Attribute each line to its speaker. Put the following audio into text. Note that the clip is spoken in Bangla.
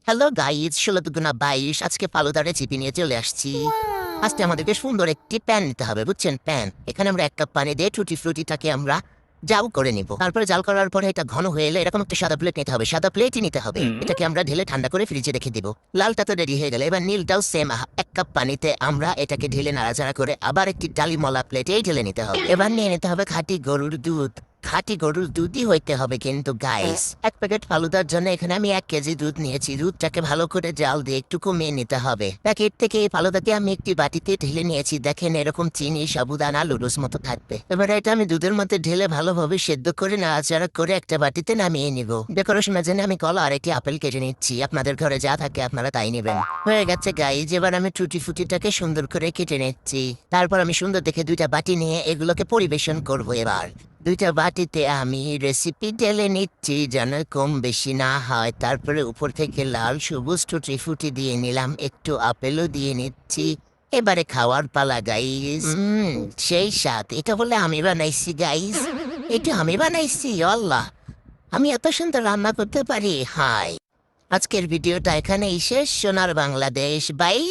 Speaker 1: হ্যালো গাইজ, 16×22 আজকে ফালুদা রেসিপি নিয়ে চলে আসছি। আজকে আমাদেরকে সুন্দর একটি প্যান নিতে হবে, বুঝছেন? প্যান, এখানে আমরা 1 কাপ পানি দিয়ে টুটি ফ্রুটিটাকে আমরা জাল করে নিব। তারপরে জাল করার পরে এটা ঘন হয়ে এলে এরকম একটা সাদা প্লেট নিতে হবে, সাদা প্লেটই নিতে হবে। এটাকে আমরা ঢেলে ঠান্ডা করে ফ্রিজে রেখে দিব। লালটা তো রেডি হয়ে গেলে এবার নীলটাও সেম 1 কাপ পানিতে আমরা এটাকে ঢেলে নাড়াচাড়া করে আবার একটি ডালিমলা প্লেটেই ঢেলে নিতে হবে। এবার নিয়ে নিতে হবে খাঁটি গরুর দুধ। খাঁটি গরুর দুধই হইতে হবে কিন্তু গাইস। 1 প্যাকেট ফালুদার জন্য এখানে আমি 1 কেজি দুধ নিয়েছি। দুধটাকে ভালো করে জাল দিয়ে একটু কমিয়ে নিতে হবে। প্যাকেট থেকে এই ফালুদাকে আমি একটি বাটিতে ঢেলে নিয়েছি। দেখেন এরকম চিনি, সাবুদানা, লুডুস মতো থাকবে। এবার এটা আমি দুধের মধ্যে ঢেলে ভালোভাবে সেদ্ধ করে নাড়াচাড়া করে একটা বাটিতে নামিয়ে নিব। ডেকোরেশনের জন্য আমি কলা আর একটি আপেল কেটে নিচ্ছি। আপনাদের ঘরে যা থাকে আপনারা তাই নেবেন। হয়ে গেছে গাইস, এবার আমি টুটি ফুটিটাকে সুন্দর করে কেটে নিচ্ছি। তারপর আমি সুন্দর দেখে 2টা বাটি নিয়ে এগুলোকে পরিবেশন করবো। এবার 2টা বাটিতে আমি রেসিপি ঢেলে নিচ্ছি যেন কম বেশি না হয়। তারপরে উপর থেকে লাল সবুজ টুটি ফুটি দিয়ে নিলাম, একটু আপেলও দিয়ে নিচ্ছি। এবারে খাওয়ার পালা গাইস। সেই স্বাদ। এটা বলে আমি বানাইছি গাইস, এটা আমি বানাইছি। আল্লাহ, আমি এত সুন্দর রান্না করতে পারি। হাই, আজকের ভিডিওটা এখানেই শেষ। সোনার বাংলাদেশ, বাই।